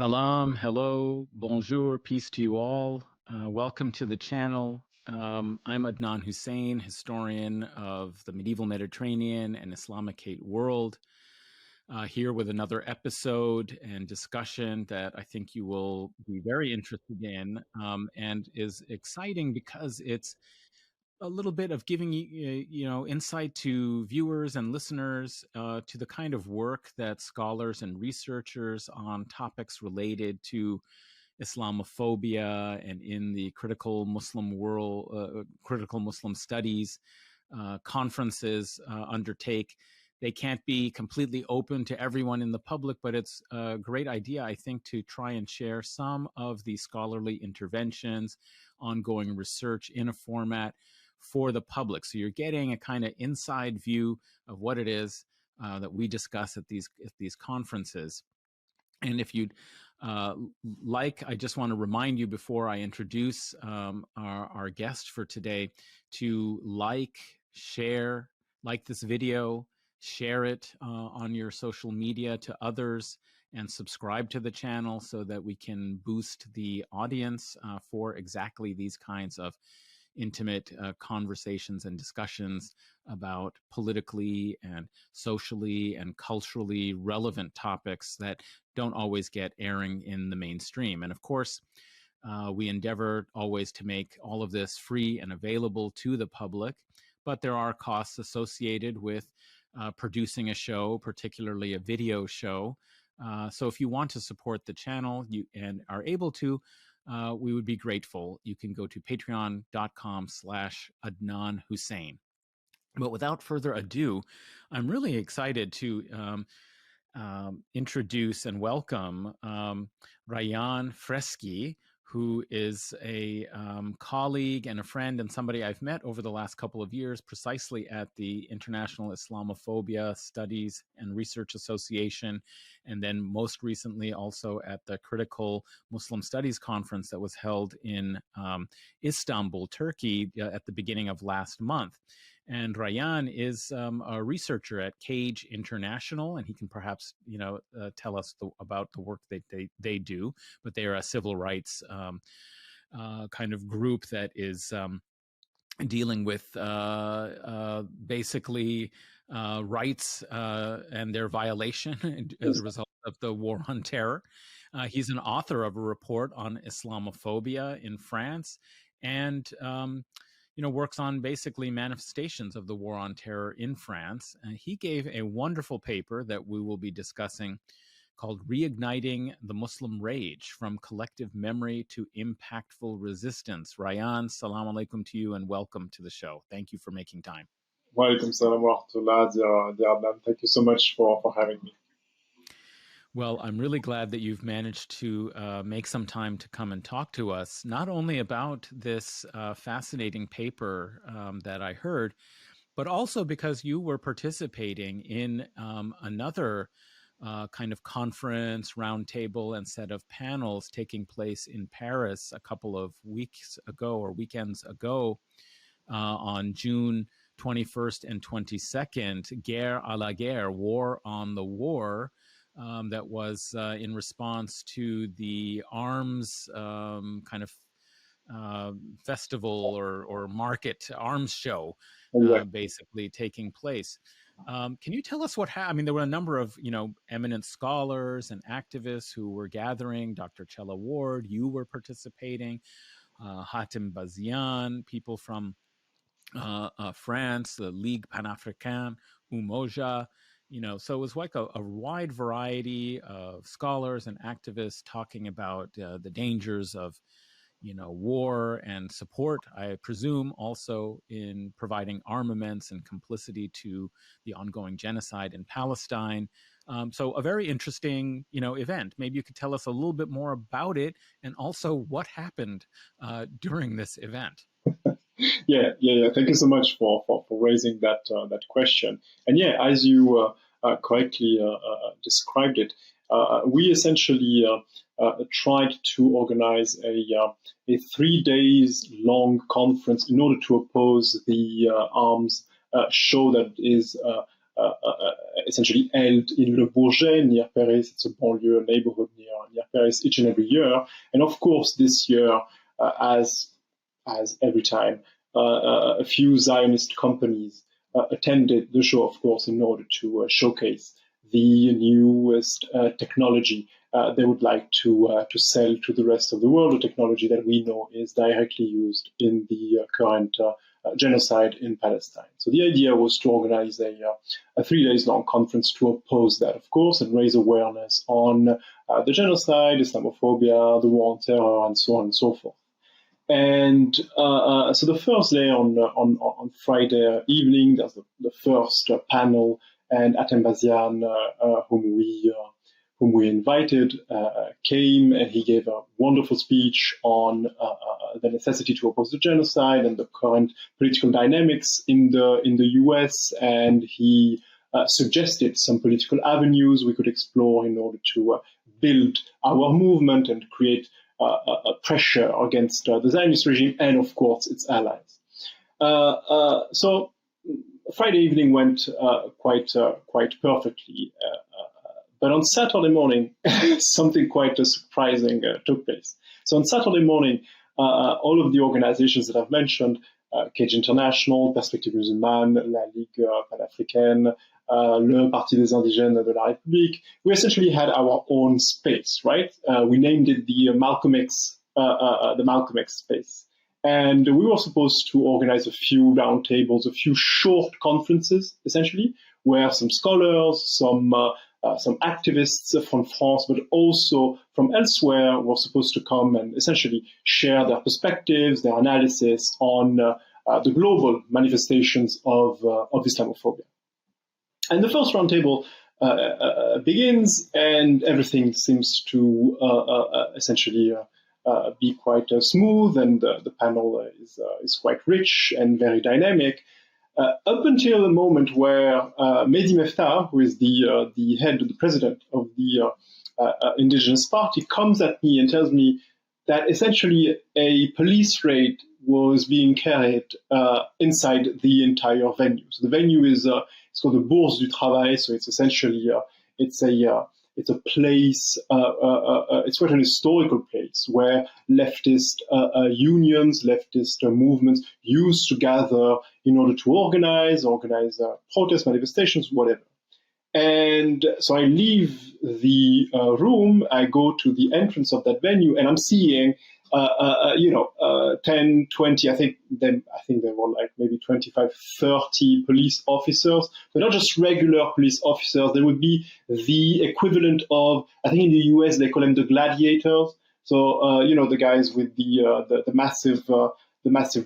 Salam, hello, bonjour, peace to you all. Welcome to the channel. I'm Adnan Hussein, historian of the medieval Mediterranean and Islamicate world, here with another episode and discussion that I think you will be very interested in, and is exciting because it's a little bit of giving insight to viewers and listeners to the kind of work that scholars and researchers on topics related to Islamophobia and in the critical Muslim world, critical Muslim studies conferences undertake. They can't be completely open to everyone in the public, but it's a great idea, I think, to try and share some of the scholarly interventions, ongoing research in a format for the public. So you're getting a kind of inside view of what it is that we discuss at these conferences. And if you'd I just want to remind you before I introduce our guest for today to share this video, share it on your social media to others, and subscribe to the channel so that we can boost the audience for exactly these kinds of intimate conversations and discussions about politically and socially and culturally relevant topics that don't always get airing in the mainstream. And of course, we endeavor always to make all of this free and available to the public, but there are costs associated with producing a show, particularly a video show. So if you want to support the channel and are able to, we would be grateful. You can go to patreon.com/Adnan Hussein. But without further ado, I'm really excited to introduce and welcome Rayan Freschi, who is a colleague and a friend and somebody I've met over the last couple of years, precisely at the International Islamophobia Studies and Research Association, and then most recently also at the Critical Muslim Studies Conference that was held in Istanbul, Turkey, at the beginning of last month. And Rayan is a researcher at Cage International, and he can perhaps tell us about the work that they do. But they are a civil rights kind of group that is dealing with basically rights and their violation as a result of the war on terror. He's an author of a report on Islamophobia in France, and works on basically manifestations of the war on terror in France. And he gave a wonderful paper that we will be discussing called Reigniting the Muslim Rage, From Collective Memory to Impactful Resistance. Rayan, salam alaikum to you and welcome to the show. Thank you for making time. Wa alaikum salam wa rahmatullah, dear Adnan. Thank you so much for having me. Well, I'm really glad that you've managed to make some time to come and talk to us, not only about this fascinating paper that I heard, but also because you were participating in another kind of conference, roundtable, and set of panels taking place in Paris a couple of weeks ago or weekends ago on June 21st and 22nd, Guerre à la Guerre, War on the War. That was in response to the arms kind of festival or market arms show basically taking place. Can you tell us what happened? I mean, there were a number of, eminent scholars and activists who were gathering. Dr. Chella Ward, you were participating, Hatem Bazian, people from France, the Ligue Pan-Africaine, Umoja. So it was like a wide variety of scholars and activists talking about the dangers of, war and support, I presume, also in providing armaments and complicity to the ongoing genocide in Palestine. So a very interesting, event. Maybe you could tell us a little bit more about it and also what happened during this event. Yeah. Thank you so much for raising that question. And yeah, as you correctly described it, we essentially tried to organize a 3 days long conference in order to oppose the arms show that is essentially held in Le Bourget near Paris. It's a banlieue neighborhood near Paris each and every year. And of course, this year, as every time, a few Zionist companies attended the show, of course, in order to showcase the newest technology they would like to sell to the rest of the world, a technology that we know is directly used in the current genocide in Palestine. So the idea was to organize a 3 days long conference to oppose that, of course, and raise awareness on the genocide, Islamophobia, the war on terror, and so on and so forth. And so the first day on Friday evening, there's the first panel, and Atem Bazian, whom we invited, came, and he gave a wonderful speech on the necessity to oppose the genocide and the current political dynamics in the US, and he suggested some political avenues we could explore in order to build our movement and create a pressure against the Zionist regime and, of course, its allies. So Friday evening went quite perfectly. But on Saturday morning, something quite surprising took place. So on Saturday morning, all of the organizations that I've mentioned, Cage International, Perspective Musulmane, La Ligue Pan-Africaine, Le Parti des Indigènes de la République, we essentially had our own space, right? We named it the Malcolm X space. And we were supposed to organize a few roundtables, a few short conferences, essentially, where some scholars, some activists from France, but also from elsewhere, were supposed to come and essentially share their perspectives, their analysis on the global manifestations of Islamophobia. And the first roundtable begins, and everything seems to essentially be quite smooth, and the panel is quite rich and very dynamic. Up until the moment where Mehdi Meftah, who is the head, the president of the Indigenous Party, comes at me and tells me that essentially a police raid was being carried inside the entire venue. So the venue is it's called the Bourse du Travail. So it's essentially it's a place. It's quite an historical place where leftist unions, leftist movements used to gather in order to organize protest manifestations, whatever. And so I leave the room, I go to the entrance of that venue, and I'm seeing, 10, 20, I think there were like maybe 25, 30 police officers, but not just regular police officers. There would be the equivalent of, I think in the US, they call them the gladiators. So, the guys with the massive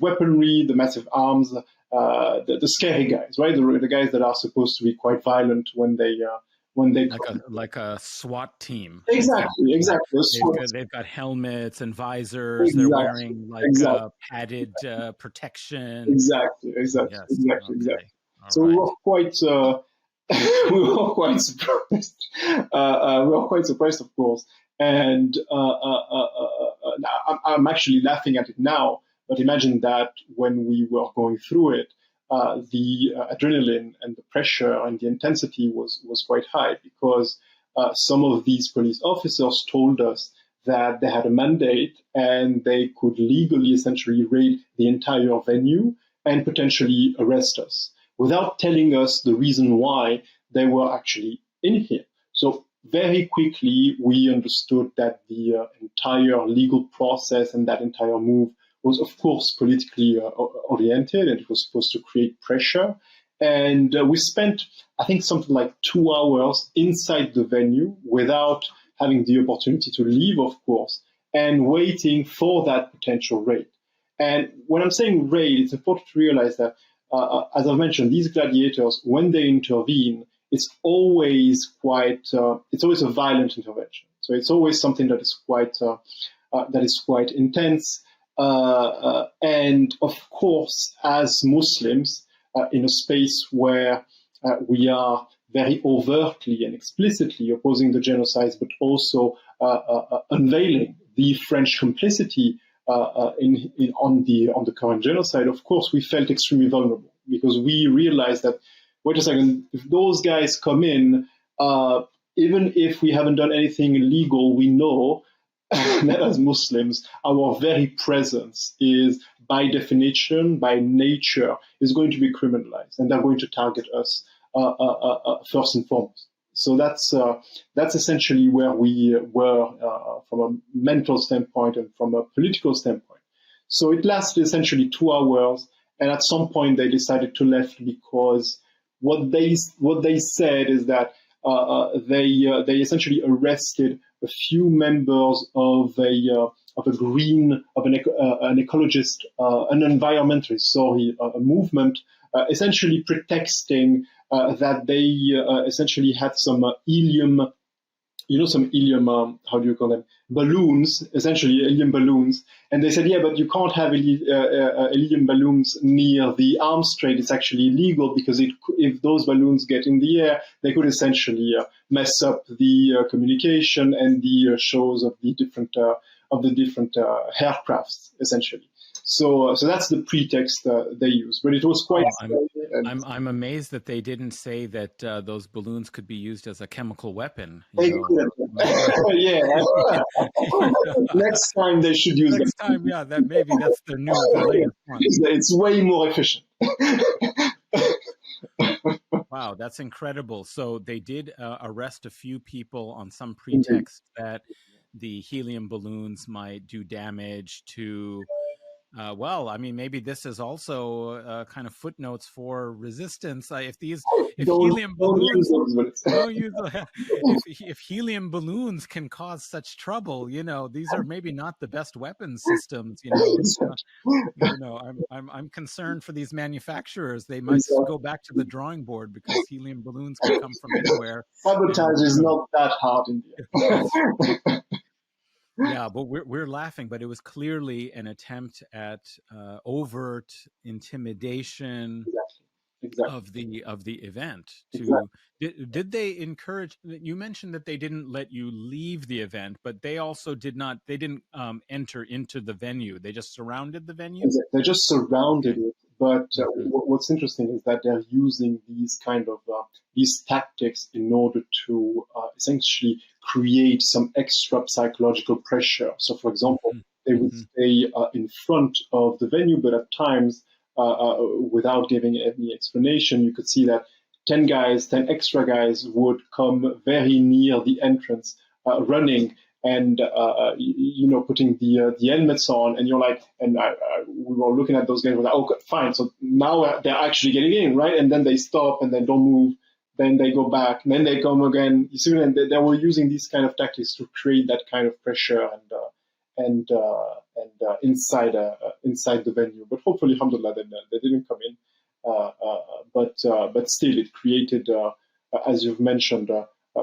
weaponry, the massive arms, the scary guys, right? The guys that are supposed to be quite violent when they like a SWAT team. Exactly. They've got helmets and visors. Exactly. They're wearing padded protection. Exactly. Okay. So right. We were quite surprised. We were quite surprised, of course. And I'm actually laughing at it now. But imagine that when we were going through it, the adrenaline and the pressure and the intensity was quite high, because some of these police officers told us that they had a mandate and they could legally essentially raid the entire venue and potentially arrest us without telling us the reason why they were actually in here. So very quickly, we understood that the entire legal process and that entire move was, of course, politically oriented, and it was supposed to create pressure. And we spent, I think, something like 2 hours inside the venue without having the opportunity to leave, of course, and waiting for that potential raid. And when I'm saying raid, it's important to realize that, as I mentioned, these gladiators, when they intervene, it's always a violent intervention. So it's always something that is quite intense. And of course, as Muslims, in a space where we are very overtly and explicitly opposing the genocides, but also unveiling the French complicity on the current genocide, of course, we felt extremely vulnerable, because we realized that wait a second, if those guys come in, even if we haven't done anything illegal, we know that as Muslims, our very presence is, by definition, by nature, is going to be criminalized, and they're going to target us first and foremost. So that's essentially where we were from a mental standpoint and from a political standpoint. So it lasted essentially 2 hours, and at some point they decided to leave because what they said is that they essentially arrested a few members of an ecologist, an environmentalist, sorry, a movement, essentially pretexting that they essentially had some helium, some helium, how do you call them? Balloons, essentially helium balloons. And they said, yeah, but you can't have helium balloons near the arms trade. It's actually illegal because if those balloons get in the air, they could essentially mess up the communication and the shows of the different aircrafts, essentially. So that's the pretext they use, but it was quite. I'm amazed that they didn't say that those balloons could be used as a chemical weapon. Yeah. Next time they should use. Next time, yeah, that's the latest one. It's way more efficient. Wow, that's incredible. So they did arrest a few people on some pretext that the helium balloons might do damage to. Well, I mean, maybe this is also kind of footnotes for resistance. If helium balloons, if helium balloons can cause such trouble, these are maybe not the best weapon systems. I'm concerned for these manufacturers. They must go back to the drawing board because helium balloons can come from anywhere. Sabotage is not that hard in the end. Yeah, but we're laughing, but it was clearly an attempt at overt intimidation exactly. of the event. Did they encourage? You mentioned that they didn't let you leave the event, but they also didn't enter into the venue. They just surrounded the venue. They just surrounded it. But what's interesting is that they're using these kind of these tactics in order to essentially create some extra psychological pressure. So, for example, they would stay in front of the venue, but at times, without giving any explanation, you could see that 10 extra guys would come very near the entrance, running and putting the helmets on, and you're like, and we were looking at those guys, we're like, okay, fine, so now they're actually getting in, right? And then they stop and then don't move, then they go back, and then they come again. You see, and they were using these kind of tactics to create that kind of pressure and inside the venue. But hopefully, alhamdulillah, they didn't come in. But still, it created, as you've mentioned,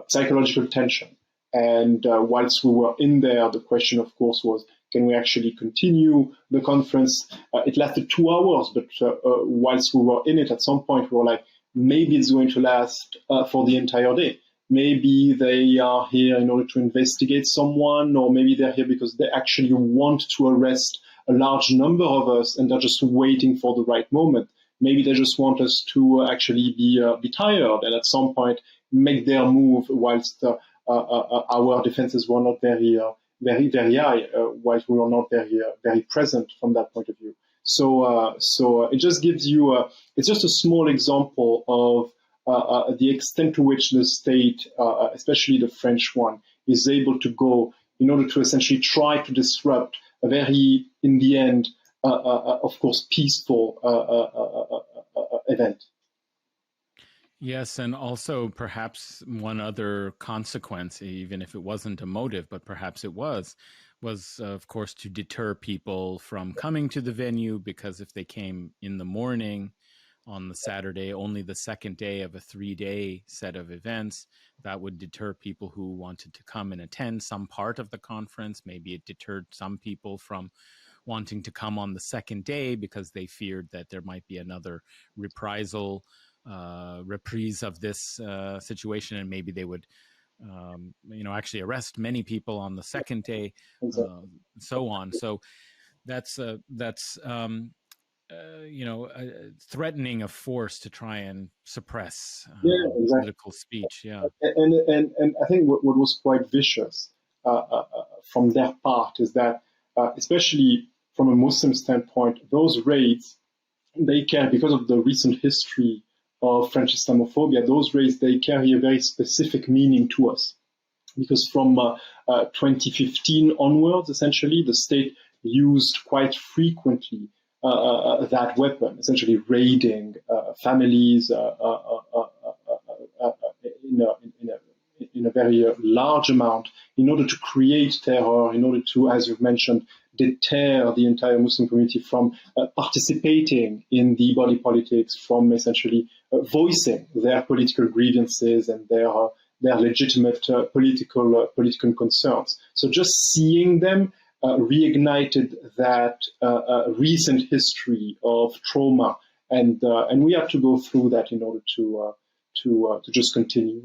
psychological tension. And whilst we were in there, the question, of course, was, can we actually continue the conference? It lasted 2 hours, but whilst we were in it, at some point, we were like, maybe it's going to last for the entire day. Maybe they are here in order to investigate someone, or maybe they're here because they actually want to arrest a large number of us, and they're just waiting for the right moment. Maybe they just want us to actually be tired, and at some point make their move whilst our defenses were not very high, whilst we were not very present from that point of view. So it just gives you it's just a small example of the extent to which the state, especially the French one, is able to go in order to essentially try to disrupt a very, in the end, of course, peaceful event. Yes, and also perhaps one other consequence, even if it wasn't a motive, but perhaps it was of course to deter people from coming to the venue, because if they came in the morning on the Saturday, only the second day of a 3-day set of events, that would deter people who wanted to come and attend some part of the conference. Maybe it deterred some people from wanting to come on the second day because they feared that there might be another reprise of this situation, and maybe they would actually arrest many people on the second day, so on. So that's threatening a force to try and suppress Yeah, exactly. political speech. Yeah. And I think what was quite vicious from their part is that, especially from a Muslim standpoint, those raids, they carry, because of the recent history of French Islamophobia, those raids, they carry a very specific meaning to us. Because from 2015 onwards, essentially, the state used quite frequently that weapon, essentially raiding families in a very large amount, in order to create terror, in order to, as you've mentioned, deter the entire Muslim community from participating in the body politics, from essentially voicing their political grievances and their legitimate political concerns. So just seeing them reignited that recent history of trauma, and we had to go through that in order to just continue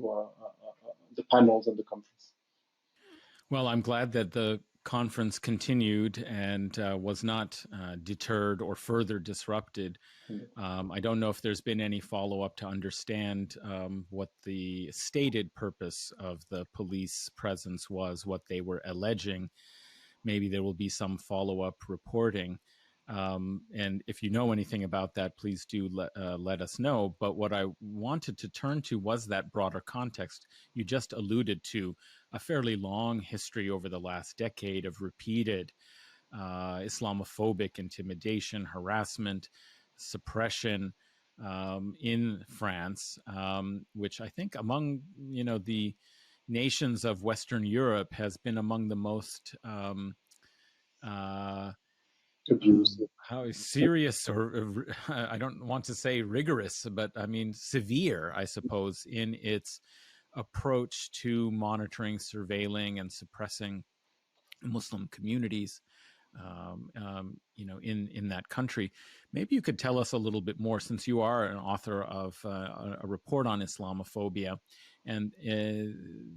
the panels and the conference. Well, I'm glad that the conference continued and was not deterred or further disrupted. I don't know if there's been any follow-up to understand what the stated purpose of the police presence was, what they were alleging. Maybe there will be some follow-up reporting. And if you know anything about that, please do let us know. But what I wanted to turn to was that broader context. You just alluded to a fairly long history over the last decade of repeated Islamophobic intimidation, harassment, suppression in France, which I think among the nations of Western Europe has been among the most how serious, or I don't want to say rigorous, but I mean severe, I suppose, in its approach to monitoring, surveilling, and suppressing Muslim communities, in that country. Maybe you could tell us a little bit more, since you are an author of a report on Islamophobia, and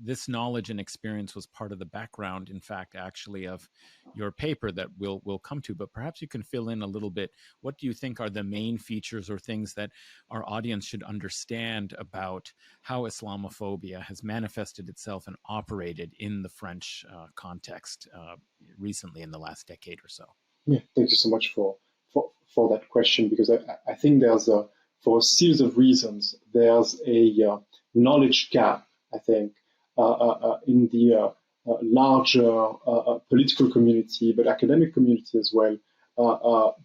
this knowledge and experience was part of the background, in fact, actually, of your paper that we'll come to. But perhaps you can fill in a little bit. What do you think are the main features or things that our audience should understand about how Islamophobia has manifested itself and operated in the French context recently in the last decade or so? Yeah, thank you so much for that question, because I think for a series of reasons, there's a knowledge gap, I think, in the larger political community, but academic community as well,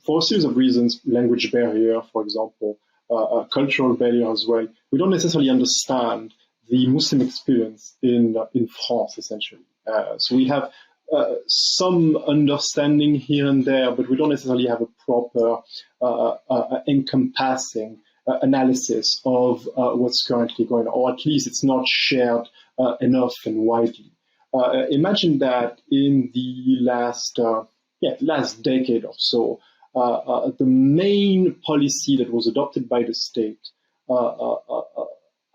for a series of reasons: language barrier, for example, cultural barrier as well. We don't necessarily understand the Muslim experience in France, essentially. So we have some understanding here and there, but we don't necessarily have a proper encompassing analysis of what's currently going on, or at least it's not shared enough and widely. Imagine that in the last decade or so, the main policy that was adopted by the state,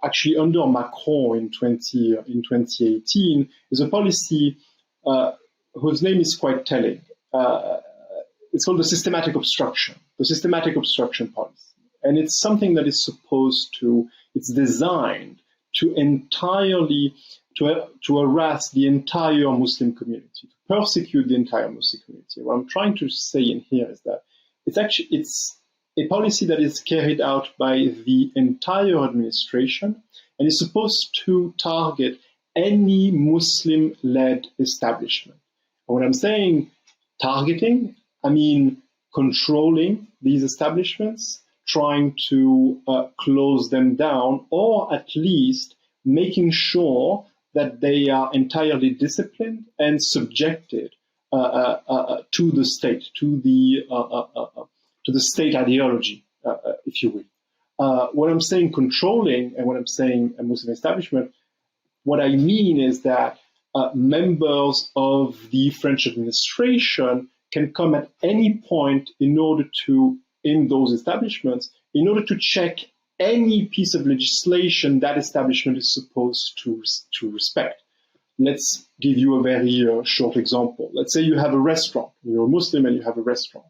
actually under Macron in 2018, is a policy whose name is quite telling. It's called the systematic obstruction policy. And it's something that is it's designed to entirely, to harass the entire Muslim community, to persecute the entire Muslim community. What I'm trying to say in here is that it's a policy that is carried out by the entire administration and is supposed to target any Muslim-led establishment. And when I'm saying targeting, I mean controlling these establishments, trying to close them down, or at least making sure that they are entirely disciplined and subjected to the state, to the state ideology, if you will. When I'm saying controlling and when I'm saying a Muslim establishment, what I mean is that members of the French administration can come at any point in those establishments in order to check any piece of legislation that establishment is supposed to respect. Let's give you a very short example. Let's say you have a restaurant. You're a Muslim and you have a restaurant.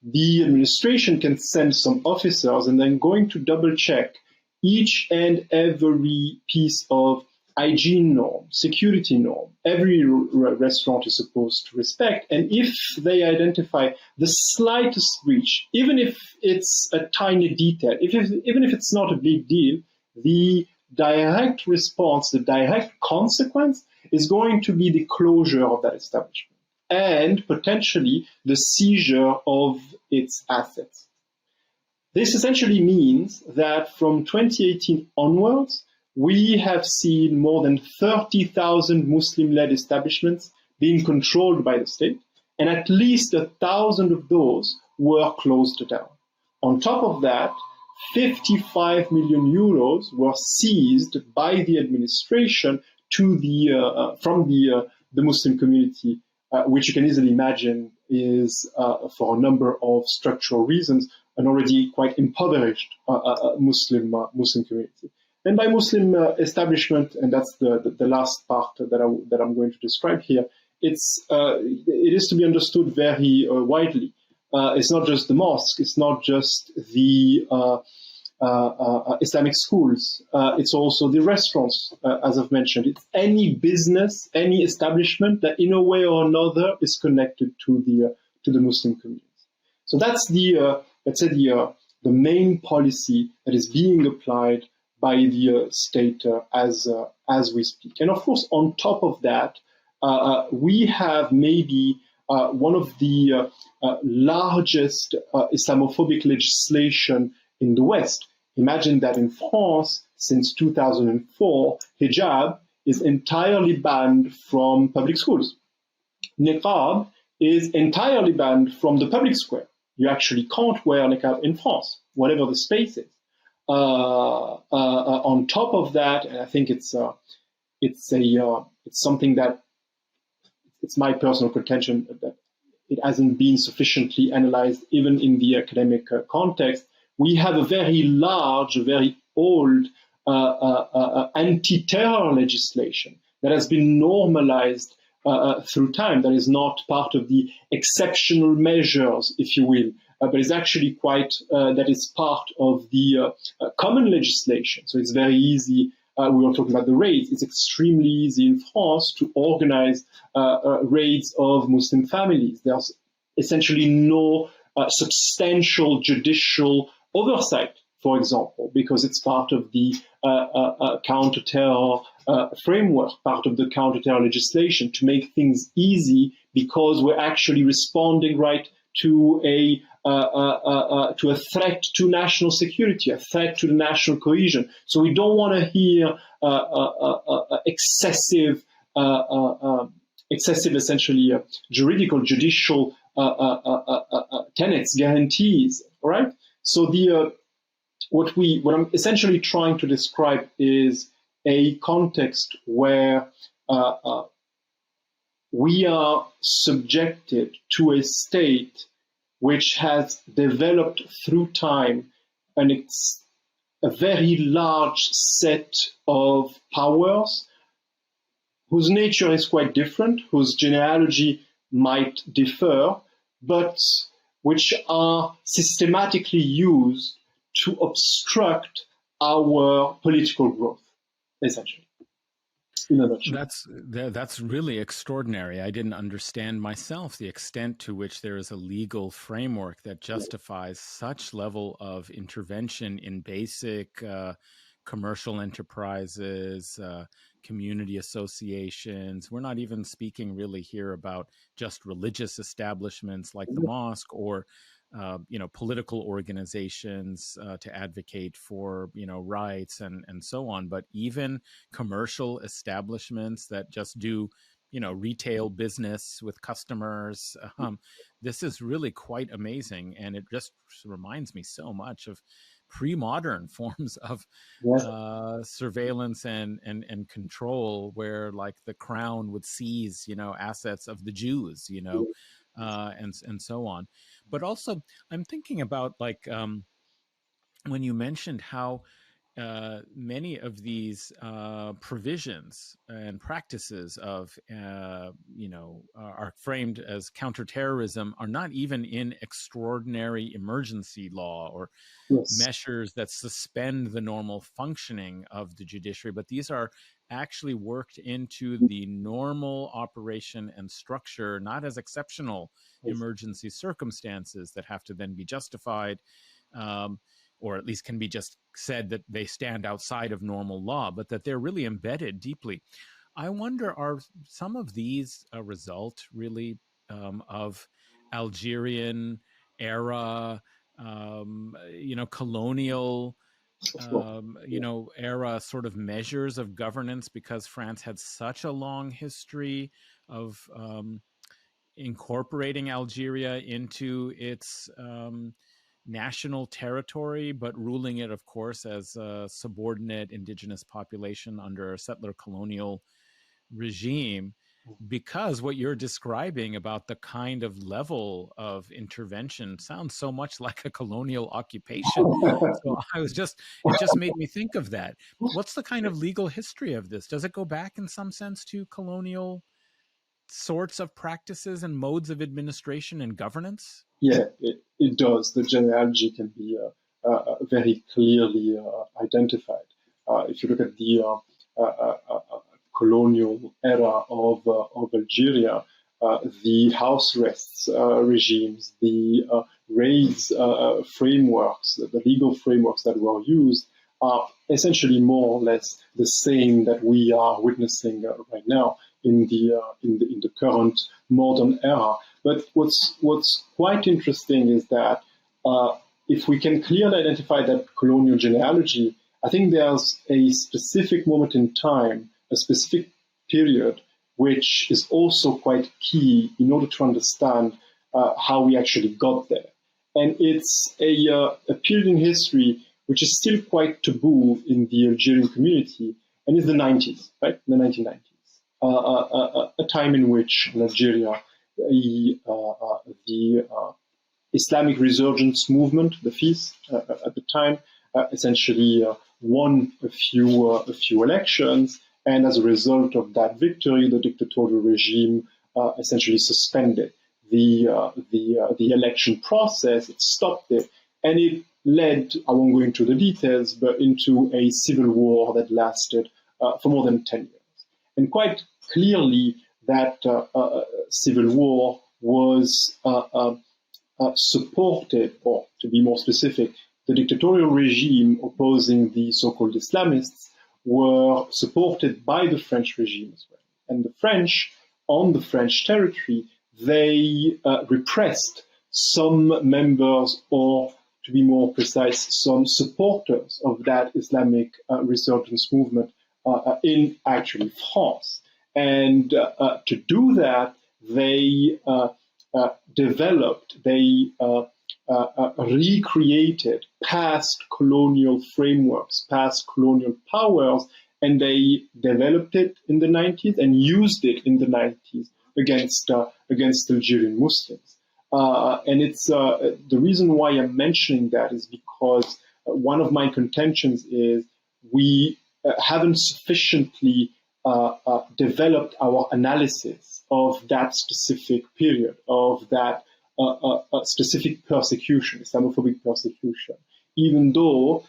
the administration can send some officers and then going to double check each and every piece of hygiene norm, security norm, every restaurant is supposed to respect. And if they identify the slightest breach, even if it's a tiny detail, even if it's not a big deal, the direct response, the direct consequence is going to be the closure of that establishment and potentially the seizure of its assets. This essentially means that from 2018 onwards, we have seen more than 30,000 Muslim-led establishments being controlled by the state, and at least 1,000 of those were closed down. On top of that, 55 million euros were seized by the administration from the Muslim community, which you can easily imagine is, for a number of structural reasons, an already quite impoverished Muslim community. And by Muslim establishment, and that's the last part that I'm going to describe here, it is to be understood very widely. It's not just the mosque, it's not just the Islamic schools, it's also the restaurants, as I've mentioned. It's any business, any establishment that in a way or another is connected to the Muslim community. So that's let's say the main policy that is being applied by the state as we speak. And of course, on top of that, we have maybe one of the largest Islamophobic legislation in the West. Imagine that in France, since 2004, hijab is entirely banned from public schools. Niqab is entirely banned from the public square. You actually can't wear niqab in France, whatever the space is. On top of that, and I think it's something that it's my personal contention that it hasn't been sufficiently analyzed even in the academic context. We have a very large, very old anti-terror legislation that has been normalized through time, that is not part of the exceptional measures, if you will, but is actually quite, that is part of the common legislation. So it's very easy. We were talking about the raids. It's extremely easy in France to organize raids of Muslim families. There's essentially no substantial judicial oversight, for example, because it's part of the counter-terror framework, part of the counter-terror legislation to make things easy, because we're actually responding right to a threat to national security, a threat to the national cohesion. So we don't want to hear excessive, essentially judicial tenets, guarantees. All right. So what I'm essentially trying to describe is a context where we are subjected to a state which has developed through time a very large set of powers whose nature is quite different, whose genealogy might differ, but which are systematically used to obstruct our political growth, essentially. That's really extraordinary. I didn't understand myself the extent to which there is a legal framework that justifies such level of intervention in basic commercial enterprises, community associations. We're not even speaking really here about just religious establishments like the mosque or political organizations to advocate for, rights and so on, but even commercial establishments that just do, retail business with customers. This is really quite amazing. And it just reminds me so much of pre-modern forms of surveillance and control, where like the crown would seize, assets of the Jews, and so on. But also, I'm thinking about when you mentioned how many of these provisions and practices of, are framed as counterterrorism are not even in extraordinary emergency law or Yes. measures that suspend the normal functioning of the judiciary, but these are actually worked into the normal operation and structure, not as exceptional emergency circumstances that have to then be justified, or at least can be just said that they stand outside of normal law, but that they're really embedded deeply. I wonder, are some of these a result really of Algerian era, colonial, era sort of measures of governance, because France had such a long history of incorporating Algeria into its national territory, but ruling it, of course, as a subordinate indigenous population under a settler colonial regime. Because what you're describing about the kind of level of intervention sounds so much like a colonial occupation. So it just made me think of that. What's the kind of legal history of this? Does it go back in some sense to colonial sorts of practices and modes of administration and governance? Yeah, it does. The genealogy can be very clearly identified. If you look at the colonial era of Algeria, the house arrests regimes, the raids frameworks, the legal frameworks that were used are essentially more or less the same that we are witnessing right now in the current modern era. But what's quite interesting is that if we can clearly identify that colonial genealogy, I think there's a specific moment in time, a specific period, which is also quite key in order to understand how we actually got there. And it's a period in history which is still quite taboo in the Algerian community, and it's the 90s, right? The 1990s. A time in which in Algeria, the Islamic resurgence movement, the thesis, at the time, essentially won a few elections, and as a result of that victory, the dictatorial regime essentially suspended the election process. It stopped it, and it led, I won't go into the details, but into a civil war that lasted for more than 10 years. And quite clearly, that civil war was supported, or to be more specific, the dictatorial regime opposing the so-called Islamists were supported by the French regime as well. And the French, on the French territory, they repressed some members, or to be more precise, some supporters of that Islamic resurgence movement in actually France. And to do that, they recreated past colonial frameworks, past colonial powers, and they developed it in the 90s and used it in the 90s against Algerian Muslims. And it's the reason why I'm mentioning that is because one of my contentions is we haven't sufficiently developed our analysis of that specific period, of that specific persecution, Islamophobic persecution, even though,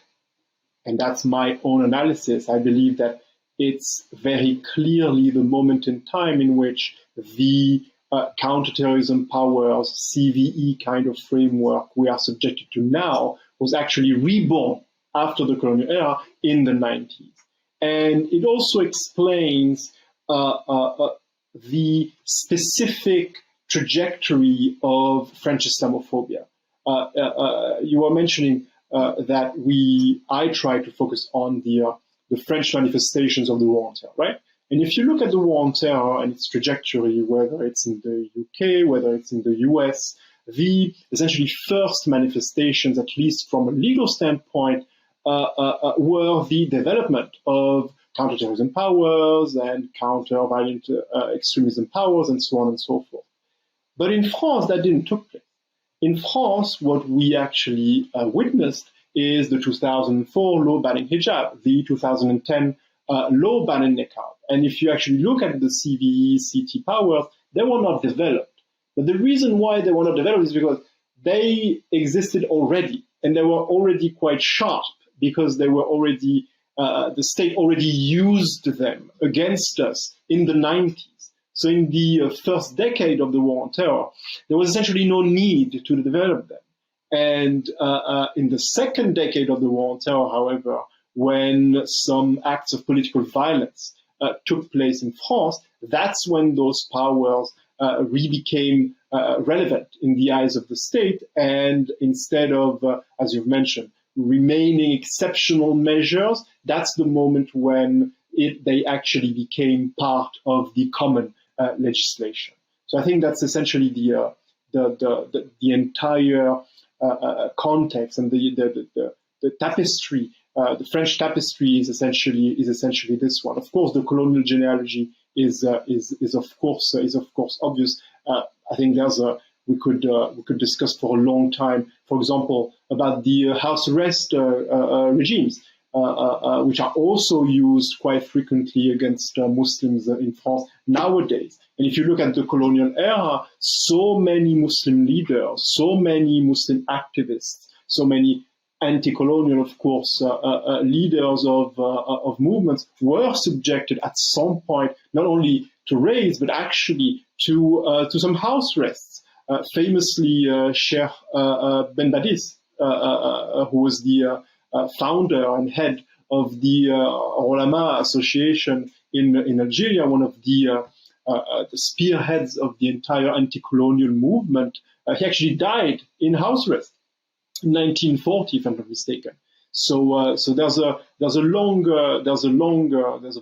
and that's my own analysis, I believe that it's very clearly the moment in time in which the counterterrorism powers, CVE kind of framework we are subjected to now was actually reborn after the colonial era in the 90s. And it also explains the specific trajectory of French Islamophobia. You were mentioning that I try to focus on the French manifestations of the war on terror, right? And if you look at the war on terror and its trajectory, whether it's in the UK, whether it's in the US, the essentially first manifestations, at least from a legal standpoint, were the development of counterterrorism powers and counter-violent extremism powers and so on and so forth. But in France, that didn't take place. In France, what we actually witnessed is the 2004 law banning hijab, the 2010 law banning niqab. And if you actually look at the CVE, CT powers, they were not developed. But the reason why they were not developed is because they existed already, and they were already quite sharp because they were already, the state already used them against us in the 90s. So in the first decade of the war on terror, there was essentially no need to develop them. And in the second decade of the war on terror, however, when some acts of political violence took place in France, that's when those powers really became relevant in the eyes of the state. And instead of, as you've mentioned, remaining exceptional measures, that's the moment when they actually became part of the common legislation. So I think that's essentially the entire context and the tapestry. The French tapestry is essentially this one. Of course, the colonial genealogy is of course obvious. I think we could discuss for a long time, for example, about the house arrest regimes, which are also used quite frequently against Muslims in France nowadays. And if you look at the colonial era, so many Muslim leaders, so many Muslim activists, so many anti-colonial, of course, leaders of movements were subjected at some point not only to raids but actually to some house arrests. Famously, Sheikh Ben Badis, who was the founder and head of the Ulama Association in Algeria, one of the spearheads of the entire anti-colonial movement, he actually died in house arrest. 1940, if I'm not mistaken. So there's a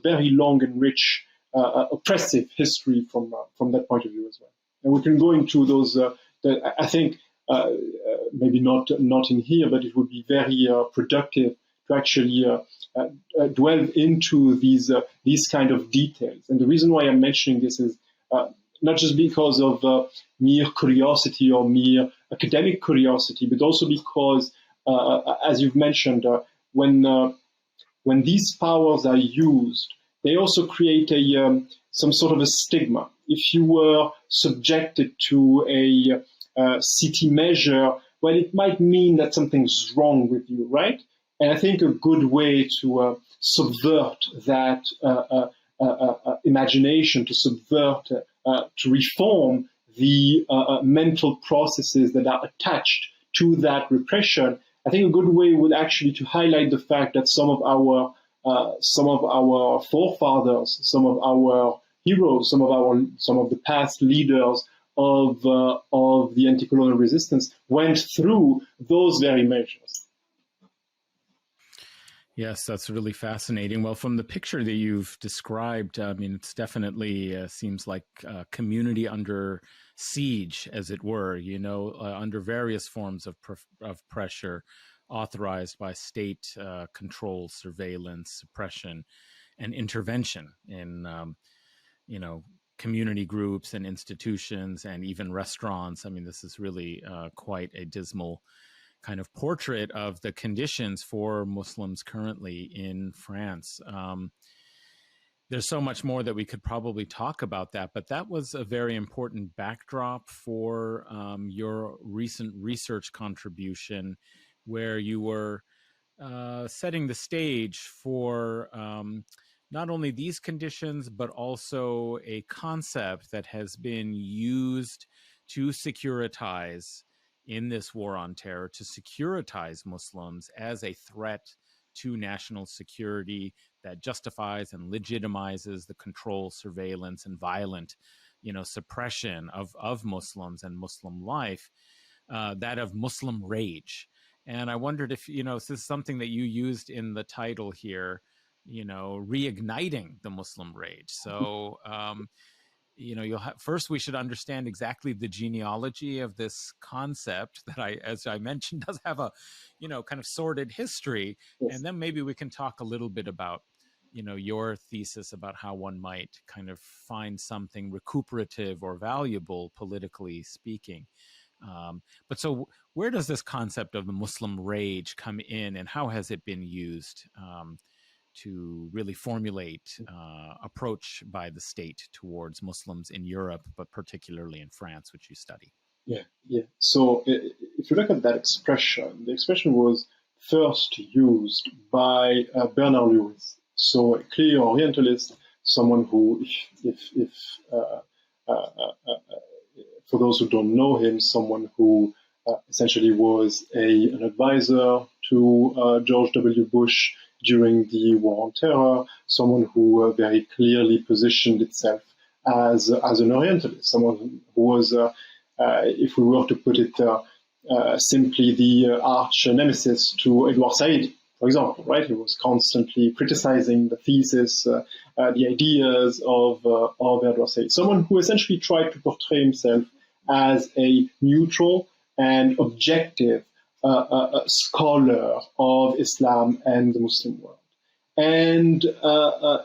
very long and rich oppressive history from that point of view as well. And we can go into those. I think maybe not in here, but it would be very productive to actually delve into these kind of details. And the reason why I'm mentioning this is not just because of mere curiosity or mere academic curiosity, but also because, as you've mentioned, when these powers are used, they also create some sort of a stigma. If you were subjected to a CT measure, well, it might mean that something's wrong with you, right? And I think a good way to subvert that imagination, to subvert, to reform the mental processes that are attached to that repression, I think a good way would actually to highlight the fact that some of our forefathers, some of our heroes, some of the past leaders of the anti-colonial resistance went through those very measures. Yes, that's really fascinating. Well, from the picture that you've described, I mean, it's definitely seems like a community under siege, as it were, under various forms of pressure authorized by state control, surveillance, suppression, and intervention in, community groups and institutions and even restaurants. I mean, this is really quite a dismal kind of portrait of the conditions for Muslims currently in France. There's so much more that we could probably talk about that, but that was a very important backdrop for your recent research contribution, where you were setting the stage for not only these conditions, but also a concept that has been used to securitize in this war on terror, to securitize Muslims as a threat to national security that justifies and legitimizes the control, surveillance, and violent, suppression of Muslims and Muslim life, that of Muslim rage. And I wondered if, this is something that you used in the title here, reigniting the Muslim rage. So, first we should understand exactly the genealogy of this concept that as I mentioned, does have a, kind of sordid history. Yes. And then maybe we can talk a little bit about, your thesis about how one might kind of find something recuperative or valuable, politically speaking. But so where does this concept of the Muslim rage come in, and how has it been used to really formulate approach by the state towards Muslims in Europe, but particularly in France, which you study? Yeah. So if you look at that expression, the expression was first used by Bernard Lewis. So a clear Orientalist, someone who, if for those who don't know him, someone who essentially was an advisor to George W. Bush during the War on Terror, someone who very clearly positioned itself as an Orientalist, someone who was, if we were to put it simply, the arch nemesis to Edward Said, for example, right? He was constantly criticizing the thesis, the ideas of Edward Said, someone who essentially tried to portray himself as a neutral and objective scholar of Islam and the Muslim world. And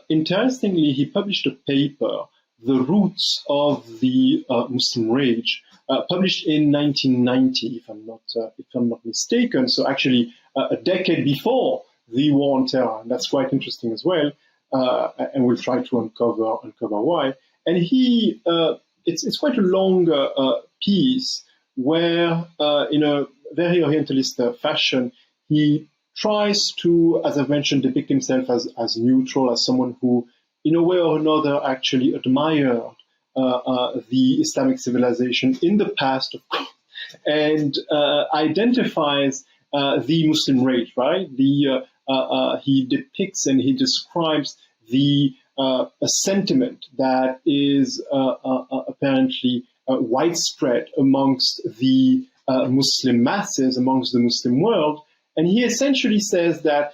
interestingly, he published a paper, The Roots of the Muslim Rage, published in 1990, if I'm not mistaken. So actually, a decade before the War on Terror, and that's quite interesting as well. And we'll try to uncover why. And it's quite a long piece where, in a very Orientalist fashion, he tries to, as I've mentioned, depict himself as neutral, as someone who, in a way or another, actually admired the Islamic civilization in the past, of course, and identifies the Muslim rage, right? He depicts and he describes a sentiment that is apparently widespread amongst the Muslim masses, amongst the Muslim world, and he essentially says that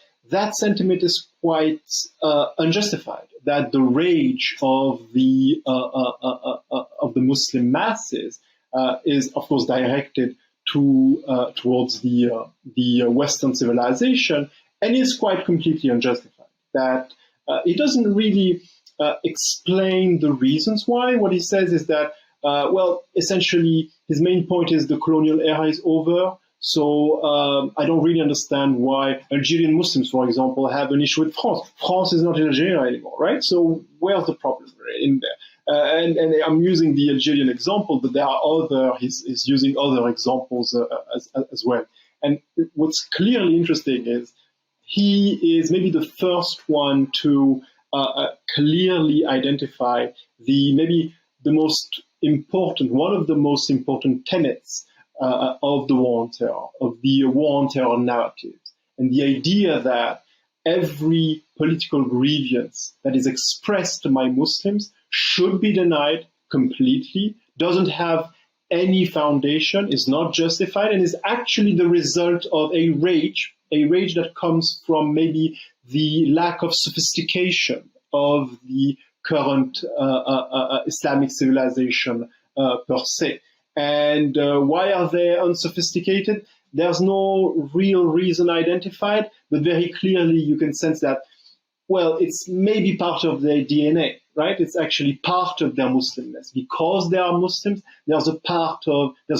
sentiment is quite unjustified. That the rage of the Muslim masses is, of course, directed towards the Western civilization, and is quite completely unjustified. That he doesn't really explain the reasons why. What he says is that, essentially, his main point is the colonial era is over. So I don't really understand why Algerian Muslims, for example, have an issue with France. France is not in Algeria anymore, right? So where's the problem in there? And I'm using the Algerian example, but there are he's using other examples as well. And what's clearly interesting is he is maybe the first one to clearly identify one of the most important tenets of the War on Terror, of the War on Terror narratives, and the idea that every political grievance that is expressed by Muslims should be denied completely, doesn't have any foundation, is not justified, and is actually the result of a rage that comes from maybe the lack of sophistication of the current Islamic civilization per se. And why are they unsophisticated? There's no real reason identified, but very clearly you can sense that, it's maybe part of their DNA, right? It's actually part of their Muslimness. Because they are Muslims, there's a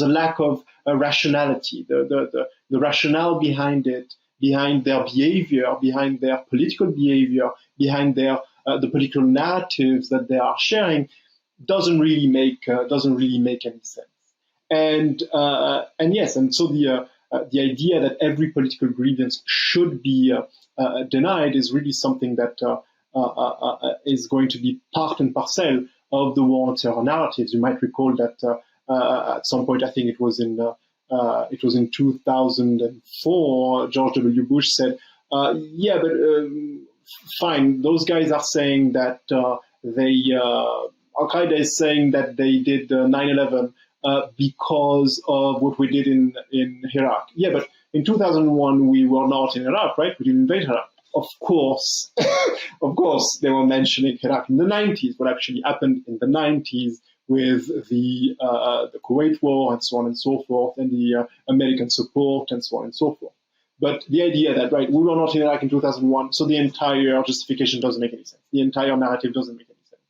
lack of rationality. The rationale behind it, behind their behavior, behind their political behavior, behind the political narratives that they are sharing, doesn't really make any sense. And so the idea that every political grievance should be denied is really something that is going to be part and parcel of the War on Terror narratives. You might recall that at some point, I think it was in 2004, George W. Bush said, fine, those guys are saying that Al-Qaeda is saying that they did 9/11 because of what we did in Iraq. Yeah, but in 2001, we were not in Iraq, right? We didn't invade Iraq. Of course, they were mentioning Iraq in the 90s, what actually happened in the 90s with the Kuwait War and so on and so forth, and the American support and so on and so forth. But the idea that, right, we were not in Iraq in 2001, so the entire justification doesn't make any sense. The entire narrative doesn't make any sense.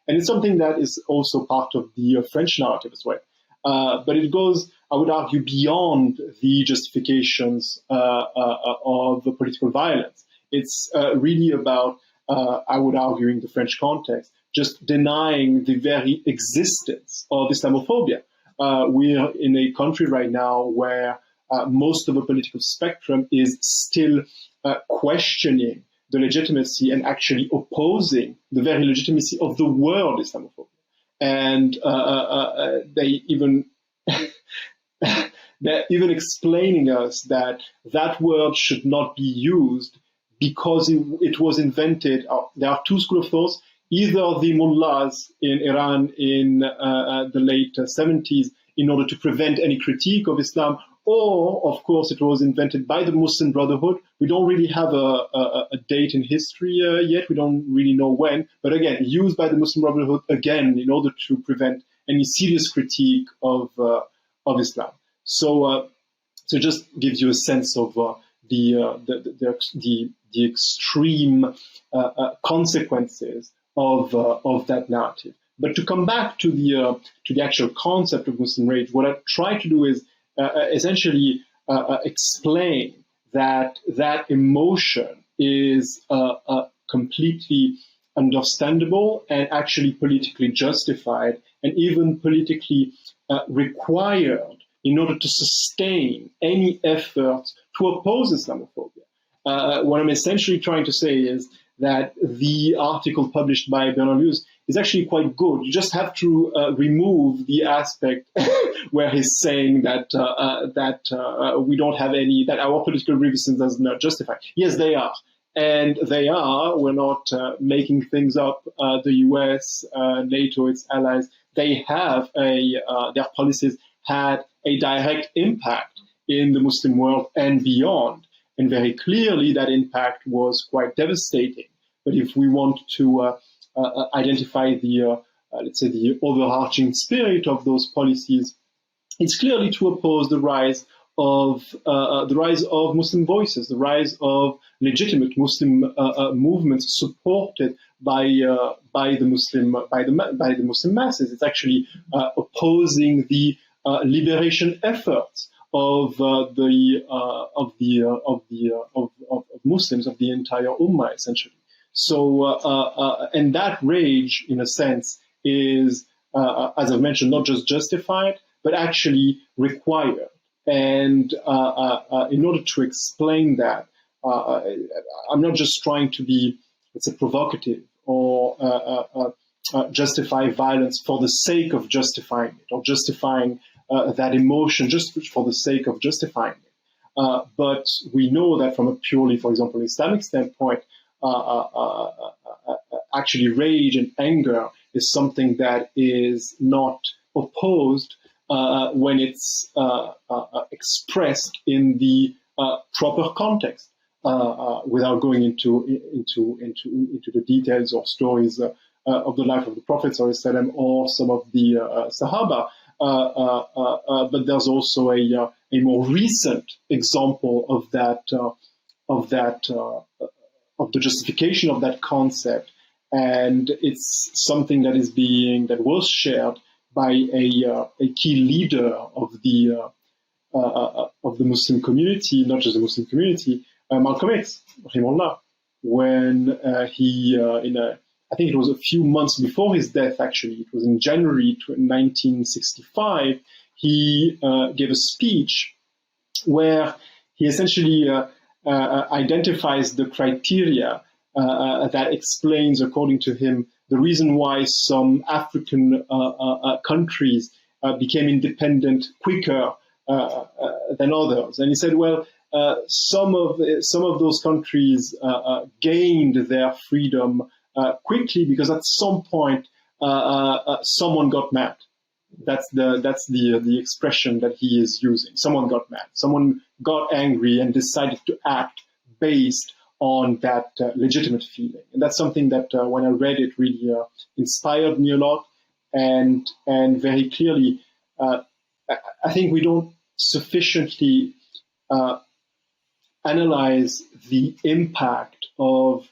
And it's something that is also part of the French narrative as well. But it goes, I would argue, beyond the justifications of the political violence. It's really about, I would argue in the French context, just denying the very existence of Islamophobia. We're in a country right now where most of the political spectrum is still questioning the legitimacy and actually opposing the very legitimacy of the word Islamophobia. And they even they're even explaining us that that word should not be used because it was invented. There are two schools of thought. Either the mullahs in Iran in the late 70s in order to prevent any critique of Islam, or, of course, it was invented by the Muslim Brotherhood. We don't really have a date in history yet. We don't really know when. But again, used by the Muslim Brotherhood, again, in order to prevent any serious critique of Islam. So it just gives you a sense of the extreme consequences of that narrative. But to come back to the actual concept of Muslim rage, what I try to do is essentially explain that emotion is completely understandable and actually politically justified and even politically required in order to sustain any effort to oppose Islamophobia. What I'm essentially trying to say is that the article published by Bernard Lewis is actually quite good. You just have to remove the aspect where he's saying that we don't have any, that our political grievances does not justify. Yes, they are. And they are. We're not making things up. The US, NATO, its allies, they have their policies had a direct impact in the Muslim world and beyond. And very clearly that impact was quite devastating. But if we want to identify the, let's say, the overarching spirit of those policies, it's clearly to oppose the rise of Muslim voices, the rise of legitimate Muslim movements supported by the Muslim masses. It's actually opposing the liberation efforts of Muslims, of the entire Ummah, essentially. So, and that rage, in a sense, is, as I've mentioned, not just justified, but actually required. And in order to explain that, I'm not just trying to be, let's say, provocative or justify violence for the sake of justifying it, or justifying that emotion just for the sake of justifying it. But we know that from a purely, for example, Islamic standpoint, actually rage and anger is something that is not opposed when it's expressed in the proper context, without going into the details or stories of the life of the Prophet ﷺ or some of the Sahaba. But there's also a more recent example of the justification of that concept, and it's something that was shared by a key leader of the Muslim community, not just the Muslim community, Malcolm X, rahimahullah, when he I think it was a few months before his death, actually, it was in January 1965, he gave a speech where he essentially identifies the criteria that explains, according to him, the reason why some African countries became independent quicker than others. And he said, well, some of those countries gained their freedom quickly because at some point someone got mad. That's the expression that he is using. Someone got mad. Someone got angry and decided to act based on that legitimate feeling. And that's something that when I read it really inspired me a lot. And very clearly, I think we don't sufficiently analyze the impact of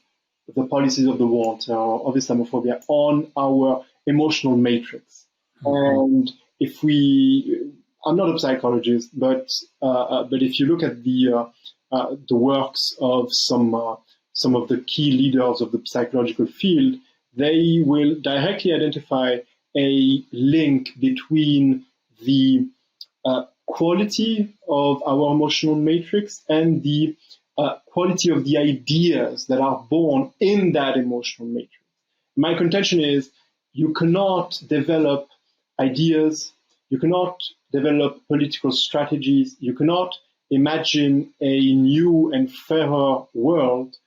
the policies of the war on terror, of Islamophobia, on our emotional matrix. Mm-hmm. And if I'm not a psychologist, but if you look at the works of some of the key leaders of the psychological field, they will directly identify a link between the quality of our emotional matrix and the quality of the ideas that are born in that emotional matrix. My contention is you cannot develop ideas, you cannot develop political strategies, you cannot imagine a new and fairer world